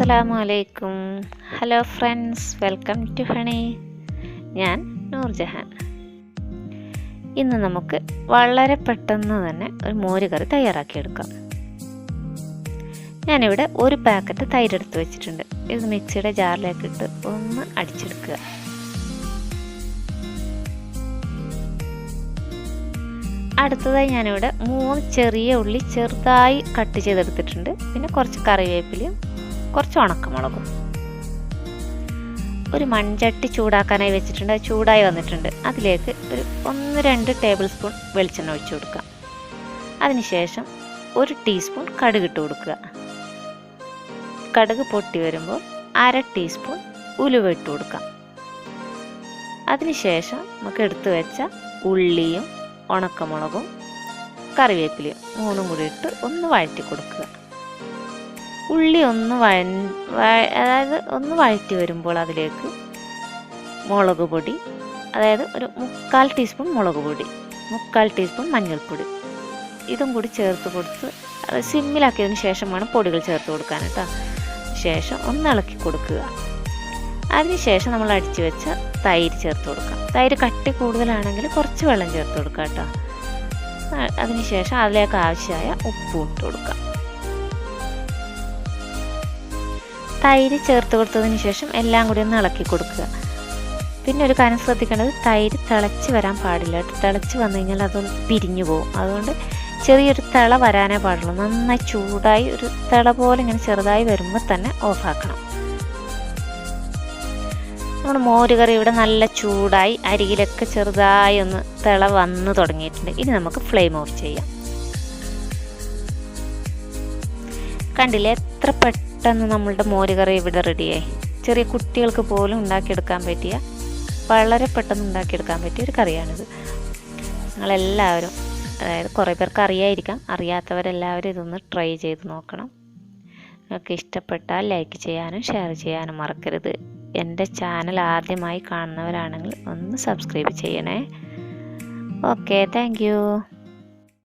അസ്സലാമലൈക്കും. Hello friends, welcome to Honey. ഞാൻ നൂർജഹാൻ. ഇന്ന് നമുക്ക് വളരെ പെട്ടെന്ന് തന്നെ ഒരു മോര് കറി തയ്യാറാക്കിയെടുക്കാം. ഞാനിവിടെ ഒരു പാക്കറ്റ് തൈര് എടുത്ത് വെച്ചിട്ടുണ്ട്. ഇത് മിക്സിയുടെ ജാറിലേക്ക് ഇട്ട് ഒന്ന് അടിച്ചെടുക്കുക. അടുത്തതായി ഞാനിവിടെ 3 ചെറിയ ഉള്ളി ചെറുതായി കട്ട് ചെയ്തെടുത്തിട്ടുണ്ട്. പിന്നെ കുറച്ച് കറിവേപ്പിലയും കുറച്ച് ഉണക്കമുളകും. ഒരു മൺചട്ടി ചൂടാക്കാനായി വെച്ചിട്ടുണ്ട്. അത് ചൂടായി വന്നിട്ടുണ്ട്. അതിലേക്ക് ഒരു 1-2 ടേബിൾ സ്പൂൺ വെളിച്ചെണ്ണ ഒഴിച്ചു കൊടുക്കുക. അതിനുശേഷം 1 ടീസ്പൂൺ കടുക് ഇട്ട് കൊടുക്കുക. കടുക് പൊട്ടി വരുമ്പോൾ 1/2 ടീസ്പൂൺ ഉലുവ ഇട്ട് കൊടുക്കാം. അതിനുശേഷം നമുക്ക് എടുത്തു വെച്ച ഉള്ളിയും ഉണക്കമുളകും കറിവേപ്പിലയും 3 കൂടി ഇട്ട് ഒന്ന് വഴറ്റി കൊടുക്കുക. ഉള്ളി ഒന്ന് വഴറ്റി വരുമ്പോൾ അതിലേക്ക് മുളക് പൊടി, അതായത് ഒരു 3/4 ടീസ്പൂൺ മുളക് പൊടി, 3/4 ടീസ്പൂൺ മഞ്ഞൾപ്പൊടി, ഇതും കൂടി ചേർത്ത് കൊടുത്ത് അത് സിമ്മിലാക്കിയതിന് ശേഷം വേണം പൊടികൾ ചേർത്ത് കൊടുക്കാൻ കേട്ടോ. ശേഷം ഒന്ന് ഇളക്കി കൊടുക്കുക. അതിനുശേഷം നമ്മൾ അടിച്ചു വെച്ച തൈര് ചേർത്ത് കൊടുക്കാം. തൈര് കട്ടി കൂടുതലാണെങ്കിൽ കുറച്ച് വെള്ളം ചേർത്ത് കൊടുക്കുക കേട്ടോ. അതിനുശേഷം അതിലേക്ക് ആവശ്യമായ ഉപ്പ് ഇട്ട് കൊടുക്കാം. തൈര് ചേർത്ത് കൊടുത്തതിന് ശേഷം എല്ലാം കൂടി ഒന്ന് ഇളക്കി കൊടുക്കുക. പിന്നെ ഒരു കാര്യം ശ്രദ്ധിക്കേണ്ടത്, തൈര് തിളച്ച് വരാൻ പാടില്ല. തിളച്ച് വന്നു കഴിഞ്ഞാൽ അതൊന്ന് പിരിഞ്ഞു പോകും. അതുകൊണ്ട് ചെറിയൊരു തിള വരാനേ പാടുള്ളൂ. നന്നായി ചൂടായി ഒരു തിള പോലെ ഇങ്ങനെ ചെറുതായി വരുമ്പോൾ തന്നെ ഓഫാക്കണം. നമ്മുടെ മോരുകറി ഇവിടെ നല്ല ചൂടായി അരികിലൊക്കെ ചെറുതായി ഒന്ന് തിള വന്ന് തുടങ്ങിയിട്ടുണ്ട്. ഇനി നമുക്ക് ഫ്ലെയിം ഓഫ് ചെയ്യാം. കണ്ടില്ലേ, എത്ര പെട്ടെന്ന് നമ്മളുടെ മോരുകറി ഇവിടെ റെഡിയായി. ചെറിയ കുട്ടികൾക്ക് പോലും ഉണ്ടാക്കിയെടുക്കാൻ പറ്റിയ, വളരെ പെട്ടെന്ന് ഉണ്ടാക്കിയെടുക്കാൻ പറ്റിയ ഒരു കറിയാണിത്. നിങ്ങളെല്ലാവരും, അതായത് കുറേ പേർക്ക് അറിയായിരിക്കാം, അറിയാത്തവരെല്ലാവരും ഇതൊന്ന് ട്രൈ ചെയ്ത് നോക്കണം. നിങ്ങൾക്ക് ഇഷ്ടപ്പെട്ടാൽ ലൈക്ക് ചെയ്യാനും ഷെയർ ചെയ്യാനും മറക്കരുത്. എൻ്റെ ചാനൽ ആദ്യമായി കാണുന്നവരാണെങ്കിൽ ഒന്ന് സബ്സ്ക്രൈബ് ചെയ്യണേ. Okay, thank you.